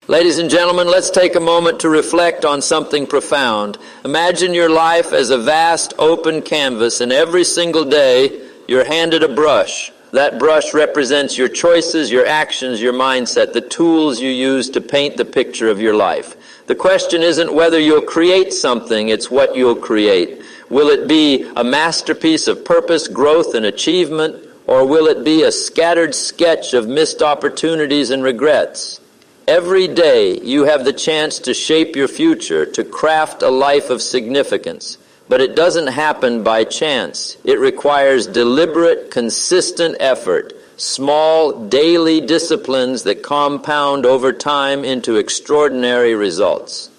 Ladies and gentlemen, let's take a moment to reflect on something profound. Imagine your life as a vast open canvas, and every single day you're handed a brush. That brush represents your choices, your actions, your mindset, the tools you use to paint the picture of your life. The question isn't whether you'll create something, it's what you'll create. Will it be a masterpiece of purpose, growth, and achievement, or will it be a scattered sketch of missed opportunities and regrets? Every day you have the chance to shape your future, to craft a life of significance. But it doesn't happen by chance. It requires deliberate, consistent effort, small, daily disciplines that compound over time into extraordinary results.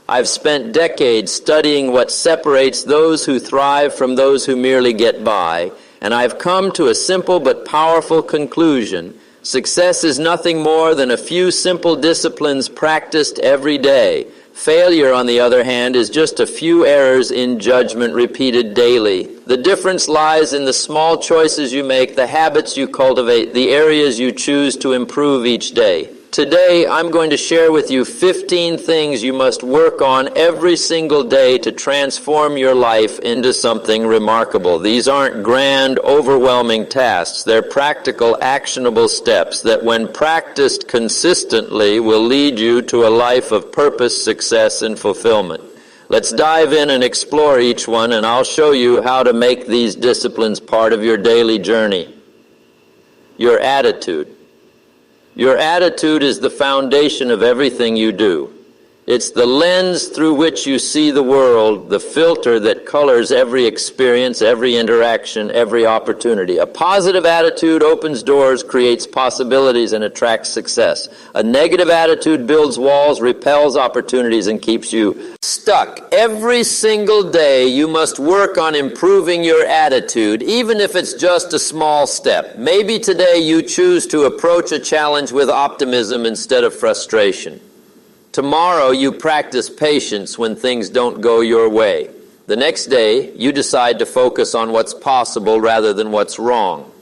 I've spent decades studying what separates those who thrive from those who merely get by, and I've come to a simple but powerful conclusion. Success is nothing more than a few simple disciplines practiced every day. Failure, on the other hand, is just a few errors in judgment repeated daily. The difference lies in the small choices you make, the habits you cultivate, the areas you choose to improve each day. Today, I'm going to share with you 15 things you must work on every single day to transform your life into something remarkable. These aren't grand, overwhelming tasks. They're practical, actionable steps that, when practiced consistently, will lead you to a life of purpose, success, and fulfillment. Let's dive in and explore each one, and I'll show you how to make these disciplines part of your daily journey. Your attitude. Your attitude is the foundation of everything you do. It's the lens through which you see the world, the filter that colors every experience, every interaction, every opportunity. A positive attitude opens doors, creates possibilities, and attracts success. A negative attitude builds walls, repels opportunities, and keeps you stuck. Every single day you must work on improving your attitude, even if it's just a small step. Maybe today you choose to approach a challenge with optimism instead of frustration. Tomorrow you practice patience when things don't go your way. The next day you decide to focus on what's possible rather than what's wrong.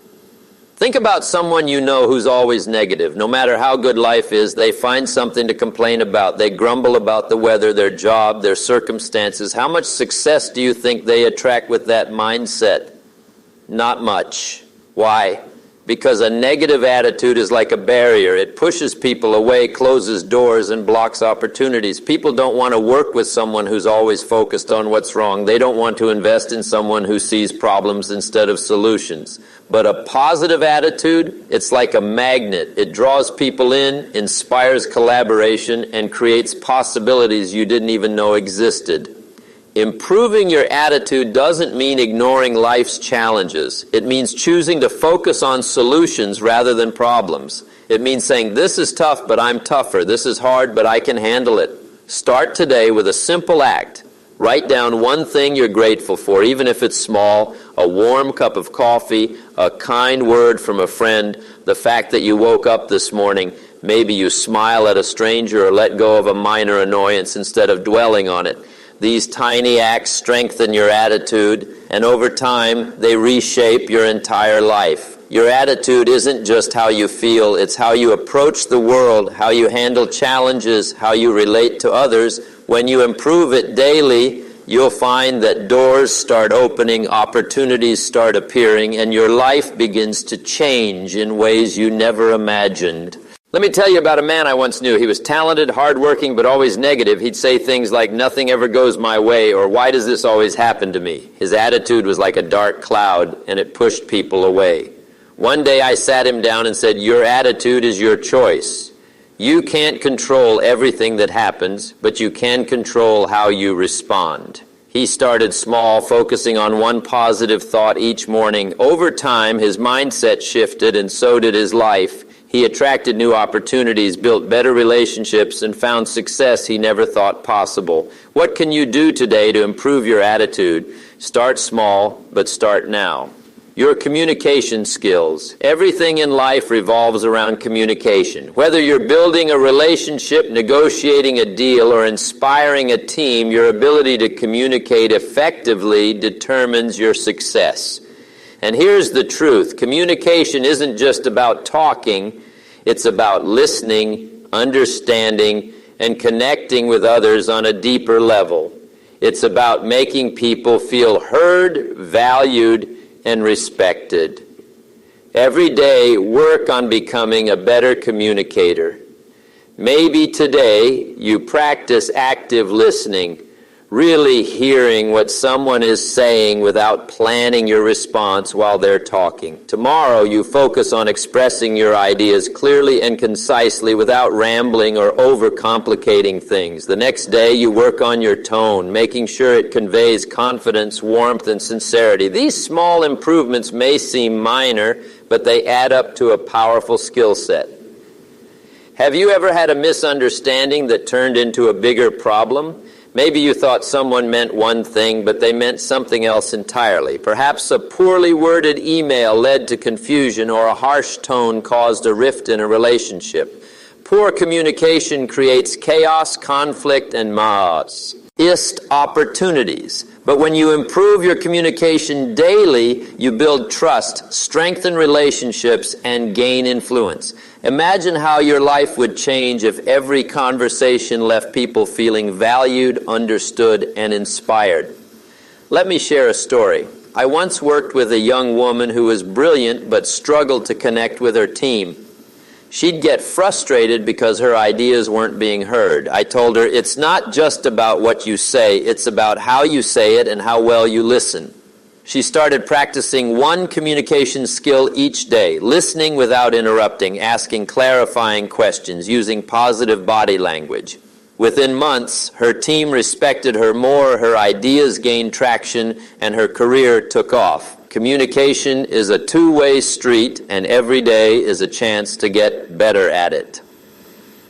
Think about someone you know who's always negative. No matter how good life is, they find something to complain about. They grumble about the weather, their job, their circumstances. How much success do you think they attract with that mindset? Not much. Why? Because a negative attitude is like a barrier. It pushes people away, closes doors, and blocks opportunities. People don't want to work with someone who's always focused on what's wrong. They don't want to invest in someone who sees problems instead of solutions. But a positive attitude, it's like a magnet. It draws people in, inspires collaboration, and creates possibilities you didn't even know existed. Improving your attitude doesn't mean ignoring life's challenges. It means choosing to focus on solutions rather than problems. It means saying, this is tough, but I'm tougher. This is hard, but I can handle it. Start today with a simple act. Write down one thing you're grateful for, even if it's small, a warm cup of coffee, a kind word from a friend, the fact that you woke up this morning. Maybe you smile at a stranger or let go of a minor annoyance instead of dwelling on it. These tiny acts strengthen your attitude, and over time, they reshape your entire life. Your attitude isn't just how you feel, it's how you approach the world, how you handle challenges, how you relate to others. When you improve it daily, you'll find that doors start opening, opportunities start appearing, and your life begins to change in ways you never imagined. Let me tell you about a man I once knew. He was talented, hardworking, but always negative. He'd say things like, nothing ever goes my way, or why does this always happen to me? His attitude was like a dark cloud, and it pushed people away. One day I sat him down and said, your attitude is your choice. You can't control everything that happens, but you can control how you respond. He started small, focusing on one positive thought each morning. Over time, his mindset shifted, and so did his life. He attracted new opportunities, built better relationships, and found success he never thought possible. What can you do today to improve your attitude? Start small, but start now. Your communication skills. Everything in life revolves around communication. Whether you're building a relationship, negotiating a deal, or inspiring a team, your ability to communicate effectively determines your success. And here's the truth. Communication isn't just about talking. It's about listening, understanding, and connecting with others on a deeper level. It's about making people feel heard, valued, and respected. Every day, work on becoming a better communicator. Maybe today you practice active listening, really hearing what someone is saying without planning your response while they're talking. Tomorrow you focus on expressing your ideas clearly and concisely without rambling or overcomplicating things. The next day you work on your tone, making sure it conveys confidence, warmth, and sincerity. These small improvements may seem minor, but they add up to a powerful skill set. Have you ever had a misunderstanding that turned into a bigger problem? Maybe you thought someone meant one thing, but they meant something else entirely. Perhaps a poorly worded email led to confusion, or a harsh tone caused a rift in a relationship. Poor communication creates chaos, conflict, and missed opportunities. But when you improve your communication daily, you build trust, strengthen relationships, and gain influence. Imagine how your life would change if every conversation left people feeling valued, understood, and inspired. Let me share a story. I once worked with a young woman who was brilliant but struggled to connect with her team. She'd get frustrated because her ideas weren't being heard. I told her, it's not just about what you say, it's about how you say it and how well you listen. She started practicing one communication skill each day, listening without interrupting, asking clarifying questions, using positive body language. Within months, her team respected her more, her ideas gained traction, and her career took off. Communication is a two-way street, and every day is a chance to get better at it.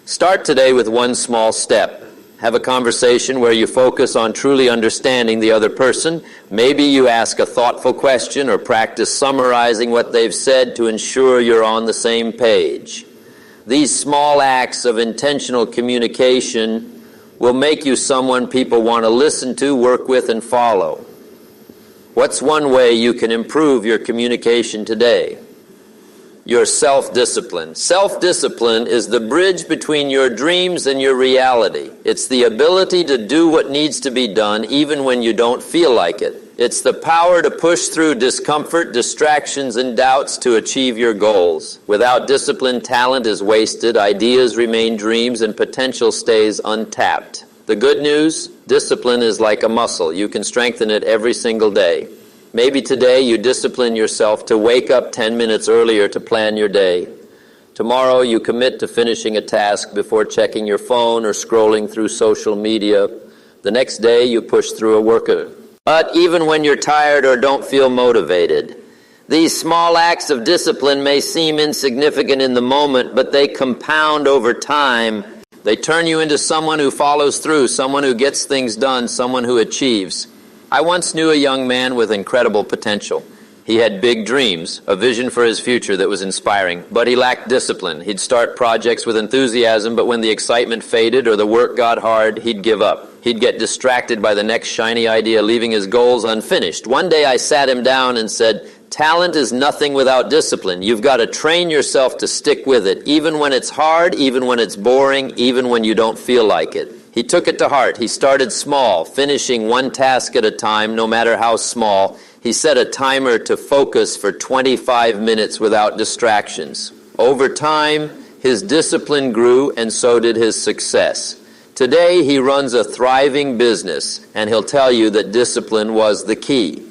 Start today with one small step. Have a conversation where you focus on truly understanding the other person. Maybe you ask a thoughtful question or practice summarizing what they've said to ensure you're on the same page. These small acts of intentional communication will make you someone people want to listen to, work with, and follow. What's one way you can improve your communication today? Your self-discipline. Self-discipline is the bridge between your dreams and your reality. It's the ability to do what needs to be done even when you don't feel like it. It's the power to push through discomfort, distractions, and doubts to achieve your goals. Without discipline, talent is wasted, ideas remain dreams, and potential stays untapped. The good news, discipline is like a muscle. You can strengthen it every single day. Maybe today you discipline yourself to wake up 10 minutes earlier to plan your day. Tomorrow you commit to finishing a task before checking your phone or scrolling through social media. The next day you push through a workout. But even when you're tired or don't feel motivated, these small acts of discipline may seem insignificant in the moment, but they compound over time. They turn you into someone who follows through, someone who gets things done, someone who achieves. I once knew a young man with incredible potential. He had big dreams, a vision for his future that was inspiring, but he lacked discipline. He'd start projects with enthusiasm, but when the excitement faded or the work got hard, he'd give up. He'd get distracted by the next shiny idea, leaving his goals unfinished. One day I sat him down and said, talent is nothing without discipline. You've got to train yourself to stick with it, even when it's hard, even when it's boring, even when you don't feel like it. He took it to heart. He started small, finishing one task at a time, no matter how small. He set a timer to focus for 25 minutes without distractions. Over time, his discipline grew, and so did his success. Today, he runs a thriving business, and he'll tell you that discipline was the key.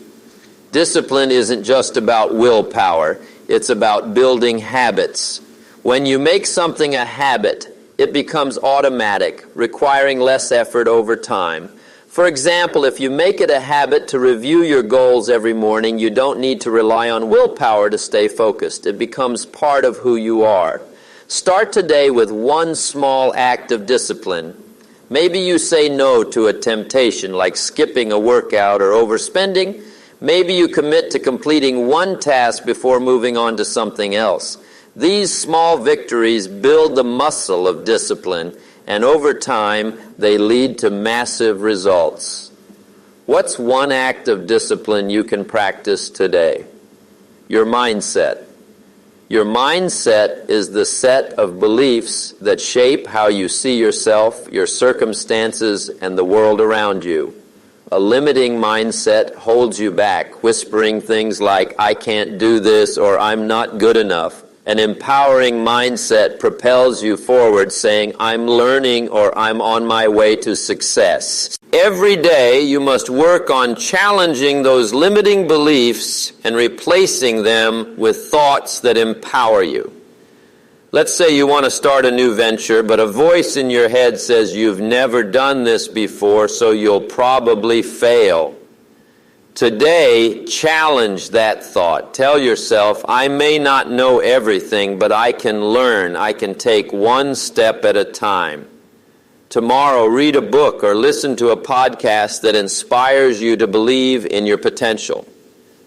Discipline isn't just about willpower. It's about building habits. When you make something a habit, it becomes automatic, requiring less effort over time. For example, if you make it a habit to review your goals every morning, you don't need to rely on willpower to stay focused. It becomes part of who you are. Start today with one small act of discipline. Maybe you say no to a temptation like skipping a workout or overspending. Maybe you commit to completing one task before moving on to something else. These small victories build the muscle of discipline, and over time, they lead to massive results. What's one act of discipline you can practice today? Your mindset. Your mindset is the set of beliefs that shape how you see yourself, your circumstances, and the world around you. A limiting mindset holds you back, whispering things like, "I can't do this," or "I'm not good enough." An empowering mindset propels you forward, saying, "I'm learning," or "I'm on my way to success." Every day you must work on challenging those limiting beliefs and replacing them with thoughts that empower you. Let's say you want to start a new venture, but a voice in your head says you've never done this before, so you'll probably fail. Today, challenge that thought. Tell yourself, "I may not know everything, but I can learn. I can take one step at a time." Tomorrow, read a book or listen to a podcast that inspires you to believe in your potential.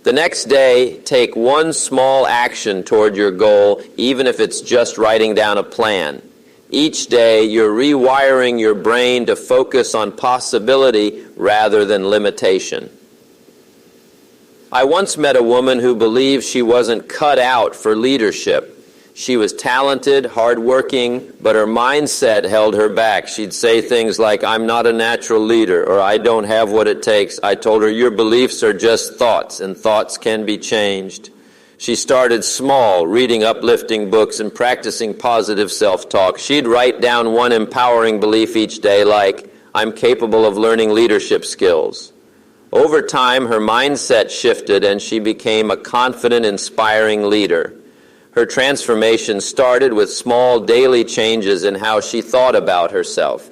The next day, take one small action toward your goal, even if it's just writing down a plan. Each day, you're rewiring your brain to focus on possibility rather than limitation. I once met a woman who believed she wasn't cut out for leadership. She was talented, hardworking, but her mindset held her back. She'd say things like, "I'm not a natural leader," or "I don't have what it takes." I told her, "Your beliefs are just thoughts, and thoughts can be changed." She started small, reading uplifting books and practicing positive self-talk. She'd write down one empowering belief each day, like, "I'm capable of learning leadership skills." Over time, her mindset shifted, and she became a confident, inspiring leader. Her transformation started with small daily changes in how she thought about herself.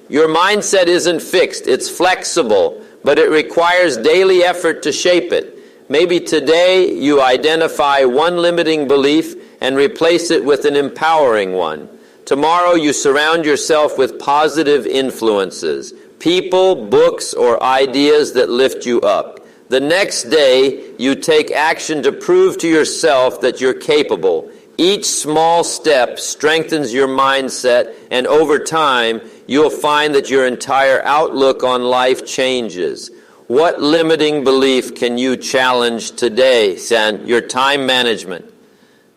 Your mindset isn't fixed, it's flexible, but it requires daily effort to shape it. Maybe today you identify one limiting belief and replace it with an empowering one. Tomorrow you surround yourself with positive influences, people, books, or ideas that lift you up. The next day, you take action to prove to yourself that you're capable. Each small step strengthens your mindset, and over time, you'll find that your entire outlook on life changes. What limiting belief can you challenge today, San? Your time management.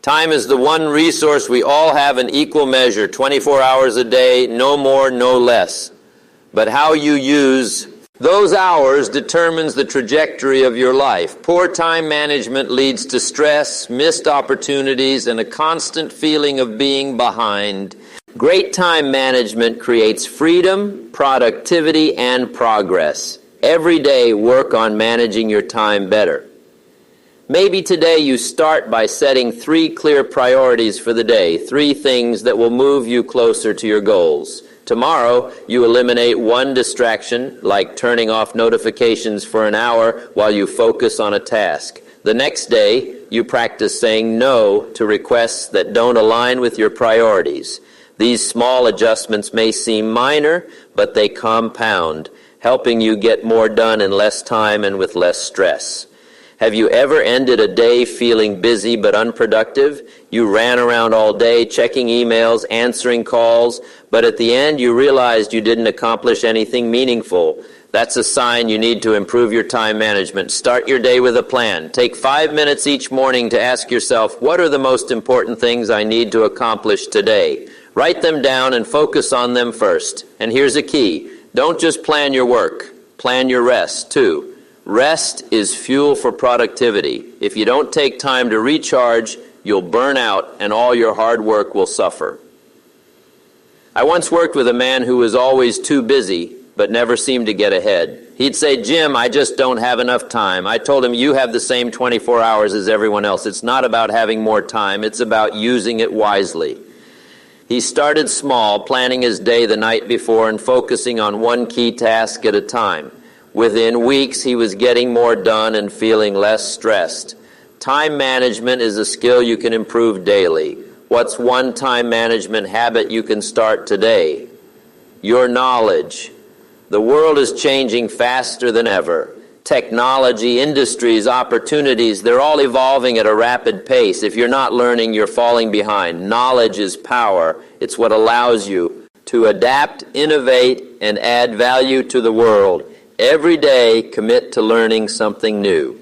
Time is the one resource we all have in equal measure, 24 hours a day, no more, no less. But how you use those hours determines the trajectory of your life. Poor time management leads to stress, missed opportunities, and a constant feeling of being behind. Great time management creates freedom, productivity, and progress. Every day, work on managing your time better. Maybe today you start by setting 3 clear priorities for the day, 3 things that will move you closer to your goals. Tomorrow, you eliminate one distraction, like turning off notifications for an hour while you focus on a task. The next day, you practice saying no to requests that don't align with your priorities. These small adjustments may seem minor, but they compound, helping you get more done in less time and with less stress. Have you ever ended a day feeling busy but unproductive? You ran around all day checking emails, answering calls, but at the end you realized you didn't accomplish anything meaningful. That's a sign you need to improve your time management. Start your day with a plan. Take 5 minutes each morning to ask yourself, what are the most important things I need to accomplish today? Write them down and focus on them first. And here's a key. Don't just plan your work. Plan your rest, too. Rest is fuel for productivity. If you don't take time to recharge, you'll burn out and all your hard work will suffer. I once worked with a man who was always too busy, but never seemed to get ahead. He'd say, "Jim, I just don't have enough time." I told him, "You have the same 24 hours as everyone else. It's not about having more time, it's about using it wisely." He started small, planning his day the night before and focusing on one key task at a time. Within weeks, he was getting more done and feeling less stressed. Time management is a skill you can improve daily. What's one time management habit you can start today? Your knowledge. The world is changing faster than ever. Technology, industries, opportunities, they're all evolving at a rapid pace. If you're not learning, you're falling behind. Knowledge is power. It's what allows you to adapt, innovate, and add value to the world. Every day, commit to learning something new.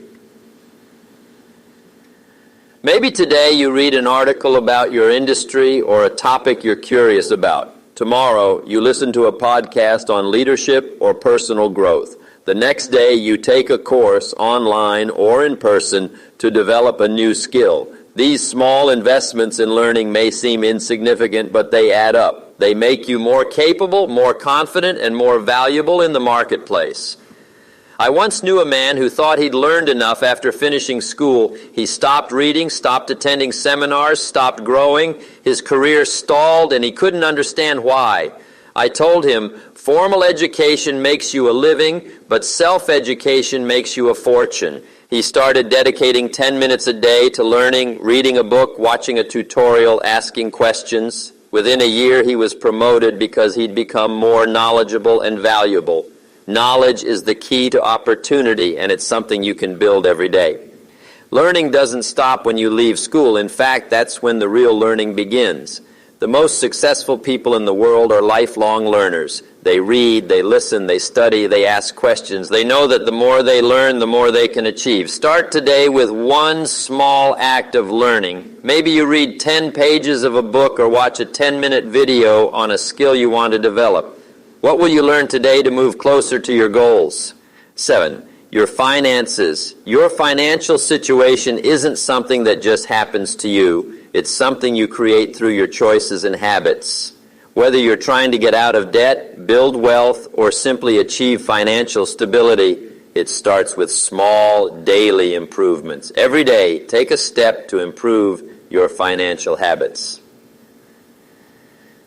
Maybe today you read an article about your industry or a topic you're curious about. Tomorrow you listen to a podcast on leadership or personal growth. The next day you take a course online or in person to develop a new skill. These small investments in learning may seem insignificant, but they add up. They make you more capable, more confident, and more valuable in the marketplace. I once knew a man who thought he'd learned enough after finishing school. He stopped reading, stopped attending seminars, stopped growing. His career stalled, and he couldn't understand why. I told him, formal education makes you a living, but self-education makes you a fortune. He started dedicating 10 minutes a day to learning, reading a book, watching a tutorial, asking questions. Within a year, he was promoted because he'd become more knowledgeable and valuable. Knowledge is the key to opportunity, and it's something you can build every day. Learning doesn't stop when you leave school. In fact, that's when the real learning begins. The most successful people in the world are lifelong learners. They read, they listen, they study, they ask questions. They know that the more they learn, the more they can achieve. Start today with one small act of learning. Maybe you read 10 pages of a book or watch a 10-minute video on a skill you want to develop. What will you learn today to move closer to your goals? 7. Your finances. Your financial situation isn't something that just happens to you. It's something you create through your choices and habits. Whether you're trying to get out of debt, build wealth, or simply achieve financial stability, it starts with small daily improvements. Every day, take a step to improve your financial habits.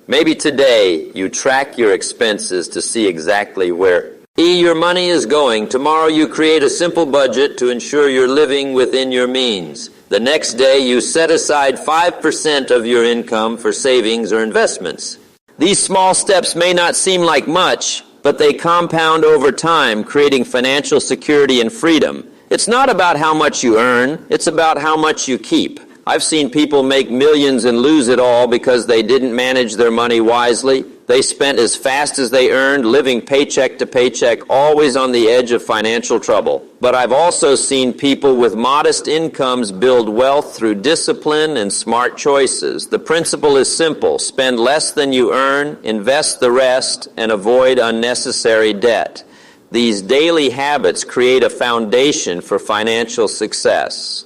Maybe today you track your expenses to see exactly where your money is going. Tomorrow you create a simple budget to ensure you're living within your means. The next day you set aside 5% of your income for savings or investments. These small steps may not seem like much, but they compound over time, creating financial security and freedom. It's not about how much you earn, it's about how much you keep. I've seen people make millions and lose it all because they didn't manage their money wisely. They spent as fast as they earned, living paycheck to paycheck, always on the edge of financial trouble. But I've also seen people with modest incomes build wealth through discipline and smart choices. The principle is simple. Spend less than you earn, invest the rest, and avoid unnecessary debt. These daily habits create a foundation for financial success.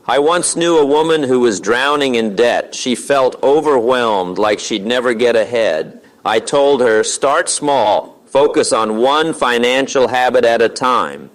I once knew a woman who was drowning in debt. She felt overwhelmed, like she'd never get ahead. I told her, start small, focus on one financial habit at a time.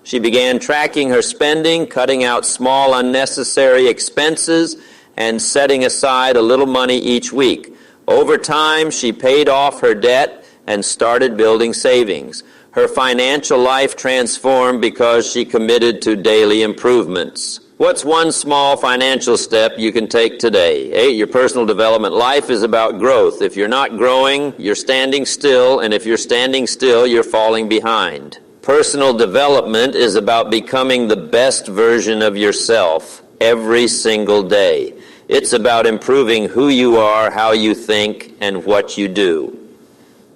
She began tracking her spending, cutting out small unnecessary expenses, and setting aside a little money each week. Over time, she paid off her debt and started building savings. Her financial life transformed because she committed to daily improvements. What's one small financial step you can take today? 8, your personal development. Life is about growth. If you're not growing, you're standing still, and if you're standing still, you're falling behind. Personal development is about becoming the best version of yourself every single day. It's about improving who you are, how you think, and what you do.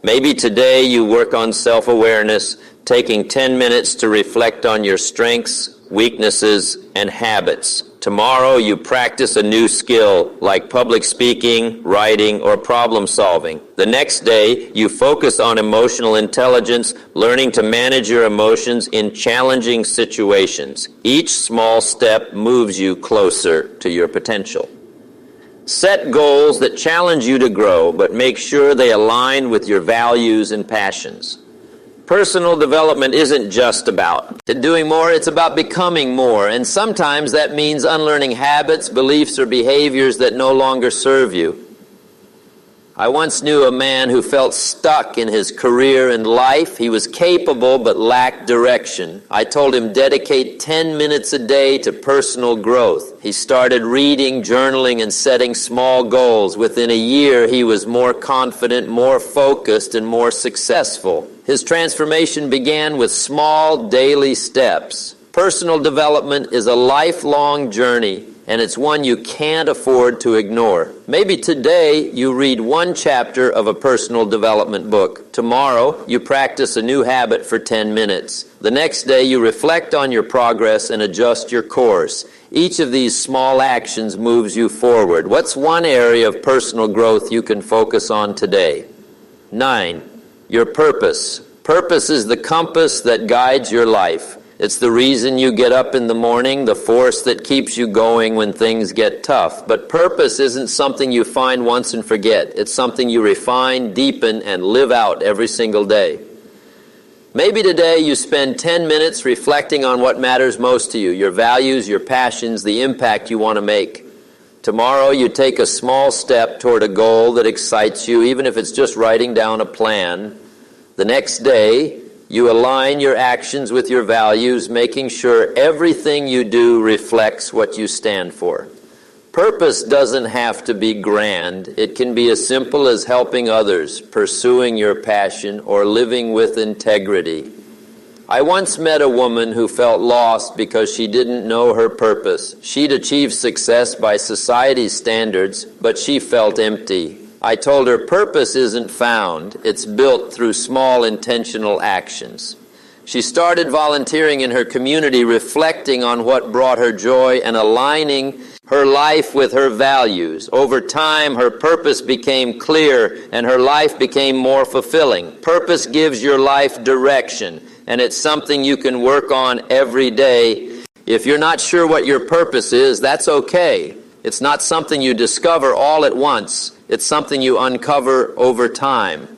Maybe today you work on self-awareness, taking 10 minutes to reflect on your strengths, weaknesses, and habits. Tomorrow you practice a new skill like public speaking, writing, or problem solving. The next day you focus on emotional intelligence, learning to manage your emotions in challenging situations. Each small step moves you closer to your potential. Set goals that challenge you to grow, but make sure they align with your values and passions. Personal development isn't just about doing more, it's about becoming more. And sometimes that means unlearning habits, beliefs, or behaviors that no longer serve you. I once knew a man who felt stuck in his career and life. He was capable but lacked direction. I told him dedicate 10 minutes a day to personal growth. He started reading, journaling, and setting small goals. Within a year, he was more confident, more focused, and more successful. His transformation began with small daily steps. Personal development is a lifelong journey. and it's one you can't afford to ignore. Maybe today you read one chapter of a personal development book. Tomorrow you practice a new habit for 10 minutes. The next day you reflect on your progress and adjust your course. Each of these small actions moves you forward. What's one area of personal growth you can focus on today? 9. Your purpose. Purpose is the compass that guides your life. It's the reason you get up in the morning, the force that keeps you going when things get tough. But purpose isn't something you find once and forget. It's something you refine, deepen, and live out every single day. Maybe today you spend 10 minutes reflecting on what matters most to you, your values, your passions, the impact you want to make. Tomorrow you take a small step toward a goal that excites you, even if it's just writing down a plan. The next day, you align your actions with your values, making sure everything you do reflects what you stand for. Purpose doesn't have to be grand. It can be as simple as helping others, pursuing your passion, or living with integrity. I once met a woman who felt lost because she didn't know her purpose. She'd achieved success by society's standards, but she felt empty. I told her purpose isn't found, it's built through small intentional actions. She started volunteering in her community, reflecting on what brought her joy and aligning her life with her values. Over time, her purpose became clear and her life became more fulfilling. Purpose gives your life direction, and it's something you can work on every day. If you're not sure what your purpose is, that's okay. It's not something you discover all at once. It's something you uncover over time.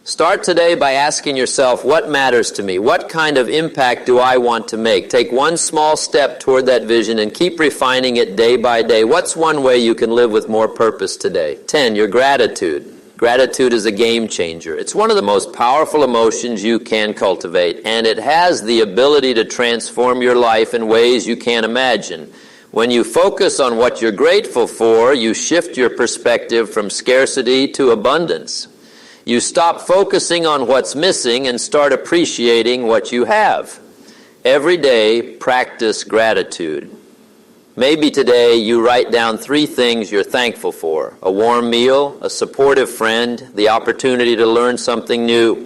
Start today by asking yourself, what matters to me? What kind of impact do I want to make? Take one small step toward that vision and keep refining it day by day. What's one way you can live with more purpose today? 10, your gratitude. Gratitude is a game changer. It's one of the most powerful emotions you can cultivate, and it has the ability to transform your life in ways you can't imagine. When you focus on what you're grateful for, you shift your perspective from scarcity to abundance. You stop focusing on what's missing and start appreciating what you have. Every day, practice gratitude. Maybe today you write down 3 things you're thankful for: a warm meal, a supportive friend, the opportunity to learn something new.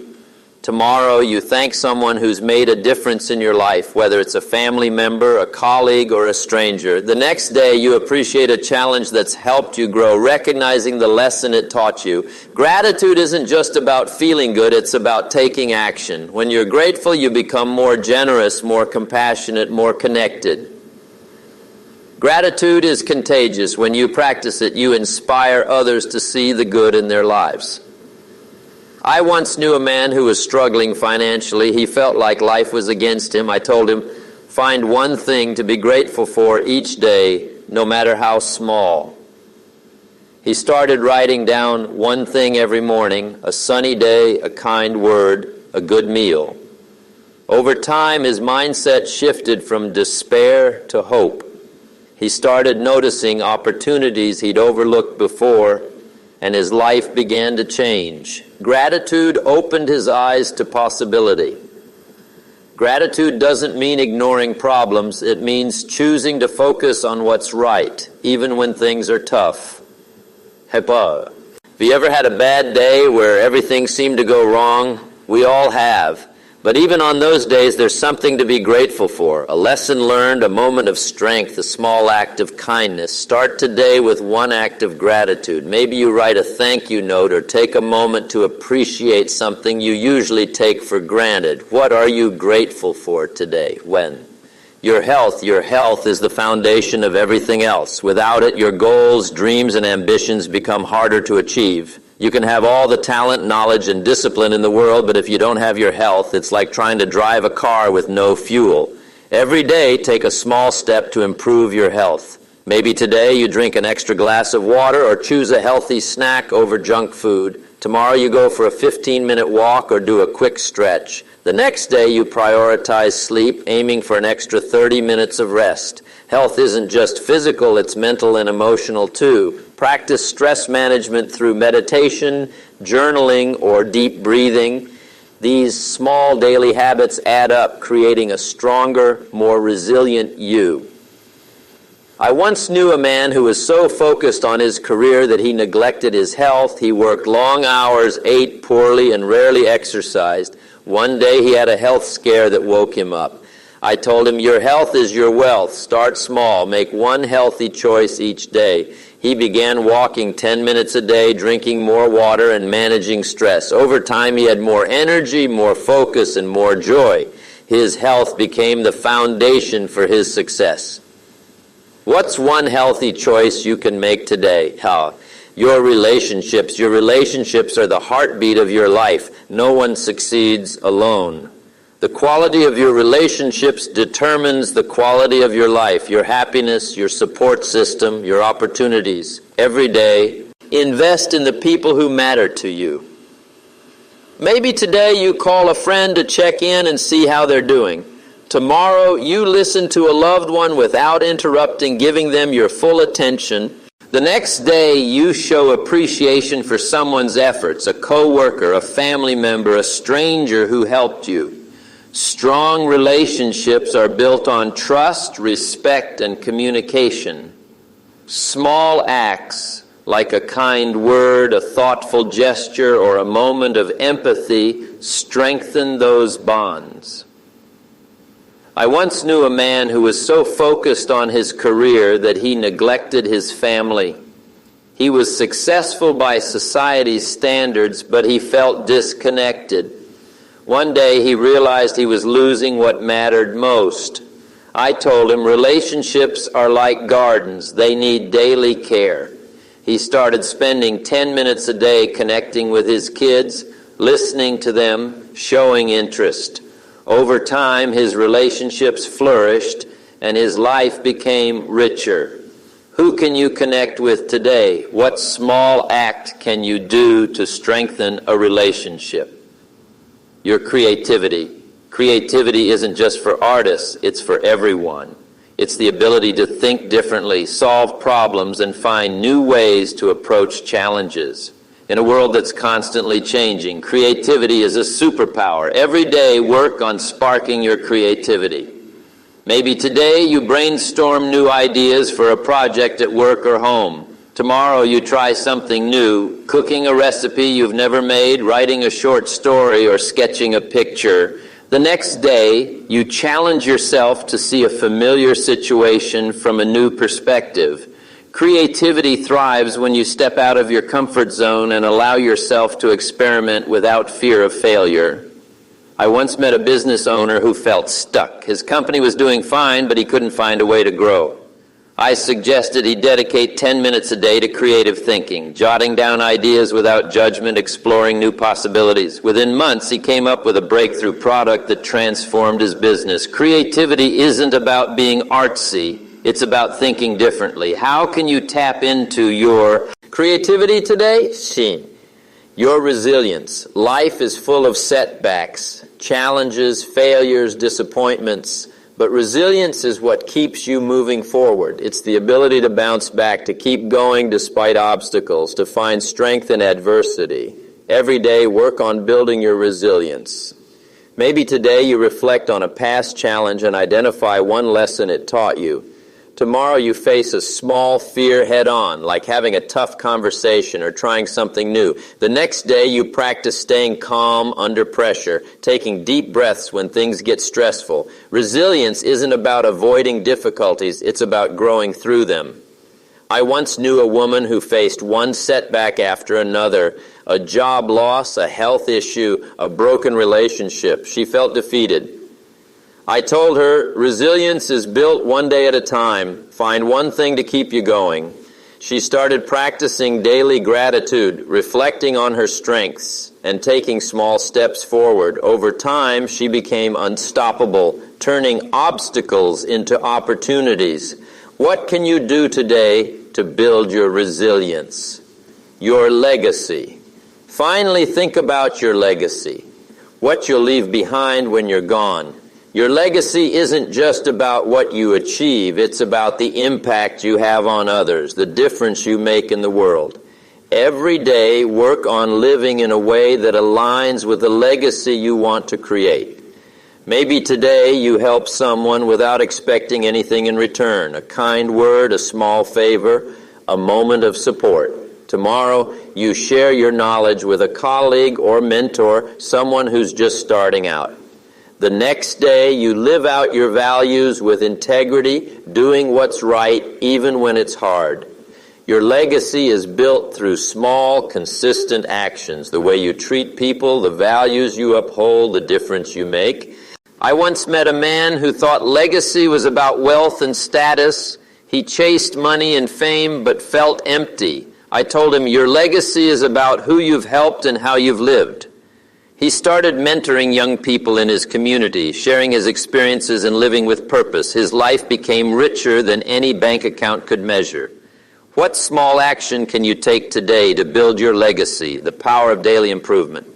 Tomorrow you thank someone who's made a difference in your life, whether it's a family member, a colleague, or a stranger. The next day you appreciate a challenge that's helped you grow, recognizing the lesson it taught you. Gratitude isn't just about feeling good, it's about taking action. When you're grateful, you become more generous, more compassionate, more connected. Gratitude is contagious. When you practice it, you inspire others to see the good in their lives. I once knew a man who was struggling financially. He felt like life was against him. I told him, find one thing to be grateful for each day, no matter how small. He started writing down one thing every morning: a sunny day, a kind word, a good meal. Over time, his mindset shifted from despair to hope. He started noticing opportunities he'd overlooked before, and his life began to change. Gratitude opened his eyes to possibility. Gratitude doesn't mean ignoring problems. It means choosing to focus on what's right, even when things are tough. Have you ever had a bad day where everything seemed to go wrong? We all have. But even on those days, there's something to be grateful for. A lesson learned, a moment of strength, a small act of kindness. Start today with one act of gratitude. Maybe you write a thank you note or take a moment to appreciate something you usually take for granted. What are you grateful for today? When? Your health is the foundation of everything else. Without it, your goals, dreams, and ambitions become harder to achieve. You can have all the talent, knowledge, and discipline in the world, but if you don't have your health, it's like trying to drive a car with no fuel. Every day, take a small step to improve your health. Maybe today you drink an extra glass of water or choose a healthy snack over junk food. Tomorrow you go for a 15-minute walk or do a quick stretch. The next day you prioritize sleep, aiming for an extra 30 minutes of rest. Health isn't just physical, it's mental and emotional too. Practice stress management through meditation, journaling, or deep breathing. These small daily habits add up, creating a stronger, more resilient you. I once knew a man who was so focused on his career that he neglected his health. He worked long hours, ate poorly, and rarely exercised. One day he had a health scare that woke him up. I told him, "Your health is your wealth. Start small. Make one healthy choice each day." He began walking 10 minutes a day, drinking more water, and managing stress. Over time, he had more energy, more focus, and more joy. His health became the foundation for his success. What's one healthy choice you can make today? Your relationships. Your relationships are the heartbeat of your life. No one succeeds alone. The quality of your relationships determines the quality of your life, your happiness, your support system, your opportunities. Every day, invest in the people who matter to you. Maybe today you call a friend to check in and see how they're doing. Tomorrow, you listen to a loved one without interrupting, giving them your full attention. The next day, you show appreciation for someone's efforts, a coworker, a family member, a stranger who helped you. Strong relationships are built on trust, respect, and communication. Small acts, like a kind word, a thoughtful gesture, or a moment of empathy, strengthen those bonds. I once knew a man who was so focused on his career that he neglected his family. He was successful by society's standards, but he felt disconnected. One day he realized he was losing what mattered most. I told him, relationships are like gardens. They need daily care. He started spending 10 minutes a day connecting with his kids, listening to them, showing interest. Over time, his relationships flourished and his life became richer. Who can you connect with today? What small act can you do to strengthen a relationship? Your creativity. Creativity isn't just for artists, it's for everyone. It's the ability to think differently, solve problems, and find new ways to approach challenges. In a world that's constantly changing, creativity is a superpower. Every day, work on sparking your creativity. Maybe today you brainstorm new ideas for a project at work or home. Tomorrow you try something new, cooking a recipe you've never made, writing a short story, or sketching a picture. The next day, you challenge yourself to see a familiar situation from a new perspective. Creativity thrives when you step out of your comfort zone and allow yourself to experiment without fear of failure. I once met a business owner who felt stuck. His company was doing fine, but he couldn't find a way to grow. I suggested he dedicate 10 minutes a day to creative thinking, jotting down ideas without judgment, exploring new possibilities. Within months, he came up with a breakthrough product that transformed his business. Creativity isn't about being artsy. It's about thinking differently. How can you tap into your creativity today? Your resilience. Life is full of setbacks, challenges, failures, disappointments. But resilience is what keeps you moving forward. It's the ability to bounce back, to keep going despite obstacles, to find strength in adversity. Every day, work on building your resilience. Maybe today you reflect on a past challenge and identify one lesson it taught you. Tomorrow you face a small fear head-on, like having a tough conversation or trying something new. The next day you practice staying calm under pressure, taking deep breaths when things get stressful. Resilience isn't about avoiding difficulties, it's about growing through them. I once knew a woman who faced one setback after another, a job loss, a health issue, a broken relationship. She felt defeated. I told her, resilience is built one day at a time. Find one thing to keep you going. She started practicing daily gratitude, reflecting on her strengths, and taking small steps forward. Over time, she became unstoppable, turning obstacles into opportunities. What can you do today to build your resilience? Your legacy. Finally, think about your legacy. What you'll leave behind when you're gone. Your legacy isn't just about what you achieve, it's about the impact you have on others, the difference you make in the world. Every day, work on living in a way that aligns with the legacy you want to create. Maybe today you help someone without expecting anything in return, a kind word, a small favor, a moment of support. Tomorrow you share your knowledge with a colleague or mentor, someone who's just starting out. The next day you live out your values with integrity, doing what's right even when it's hard. Your legacy is built through small, consistent actions, the way you treat people, the values you uphold, the difference you make. I once met a man who thought legacy was about wealth and status. He chased money and fame but felt empty. I told him, your legacy is about who you've helped and how you've lived. He started mentoring young people in his community, sharing his experiences and living with purpose. His life became richer than any bank account could measure. What small action can you take today to build your legacy, the power of daily improvement?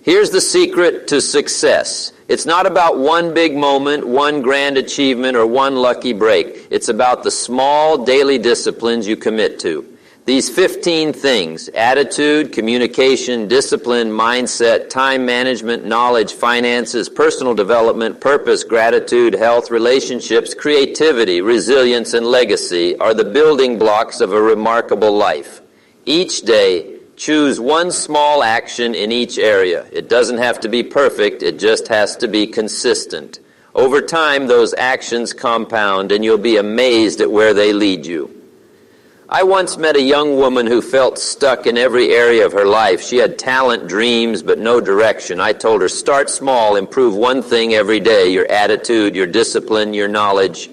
Here's the secret to success. It's not about one big moment, one grand achievement, or one lucky break. It's about the small daily disciplines you commit to. These 15 things: attitude, communication, discipline, mindset, time management, knowledge, finances, personal development, purpose, gratitude, health, relationships, creativity, resilience, and legacy are the building blocks of a remarkable life. Each day, choose one small action in each area. It doesn't have to be perfect, it just has to be consistent. Over time, those actions compound, and you'll be amazed at where they lead you. I once met a young woman who felt stuck in every area of her life. She had talent, dreams, but no direction. I told her, start small, improve one thing every day: your attitude, your discipline, your knowledge.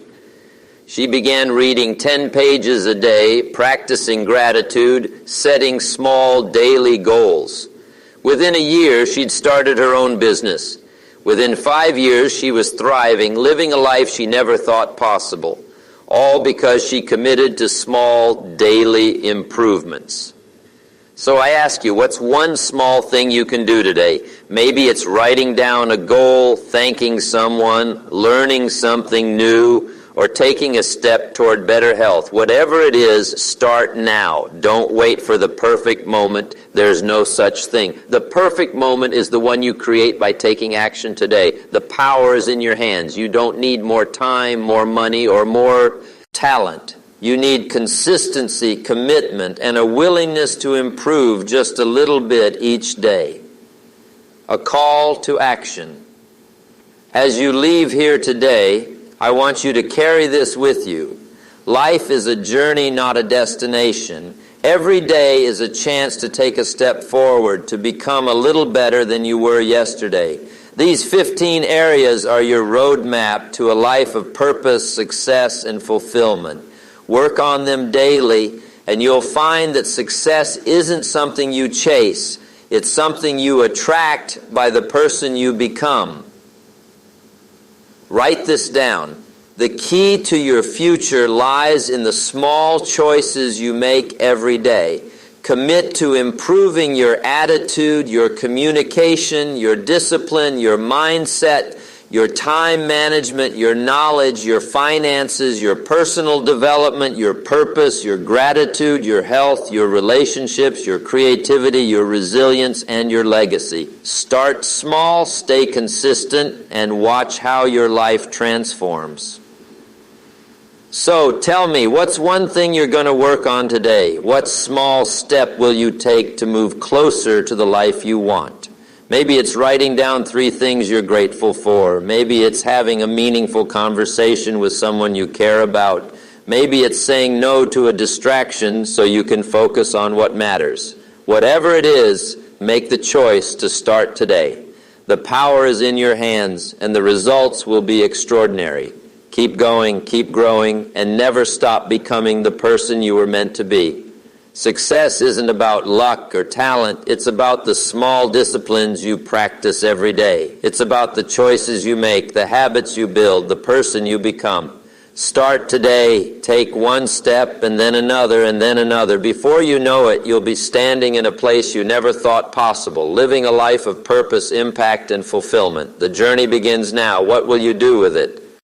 She began reading 10 pages a day, practicing gratitude, setting small daily goals. Within a year, she'd started her own business. Within 5 years, she was thriving, living a life she never thought possible. All because she committed to small daily improvements. So I ask you, what's one small thing you can do today? Maybe it's writing down a goal, thanking someone, learning something new, or taking a step toward better health. Whatever it is, start now. Don't wait for the perfect moment. There's no such thing. The perfect moment is the one you create by taking action today. The power is in your hands. You don't need more time, more money, or more talent. You need consistency, commitment, and a willingness to improve just a little bit each day. A call to action. As you leave here today, I want you to carry this with you. Life is a journey, not a destination. Every day is a chance to take a step forward, to become a little better than you were yesterday. These 15 areas are your roadmap to a life of purpose, success, and fulfillment. Work on them daily, and you'll find that success isn't something you chase. It's something you attract by the person you become. Write this down. The key to your future lies in the small choices you make every day. Commit to improving your attitude, your communication, your discipline, your mindset, your time management, your knowledge, your finances, your personal development, your purpose, your gratitude, your health, your relationships, your creativity, your resilience, and your legacy. Start small, stay consistent, and watch how your life transforms. So tell me, what's one thing you're going to work on today? What small step will you take to move closer to the life you want? Maybe it's writing down 3 things you're grateful for. Maybe it's having a meaningful conversation with someone you care about. Maybe it's saying no to a distraction so you can focus on what matters. Whatever it is, make the choice to start today. The power is in your hands, and the results will be extraordinary. Keep going, keep growing, and never stop becoming the person you were meant to be. Success isn't about luck or talent. It's about the small disciplines you practice every day. It's about the choices you make, the habits you build, the person you become. Start today. Take one step and then another and then another. Before you know it, you'll be standing in a place you never thought possible, living a life of purpose, impact, and fulfillment. The journey begins now. What will you do with it?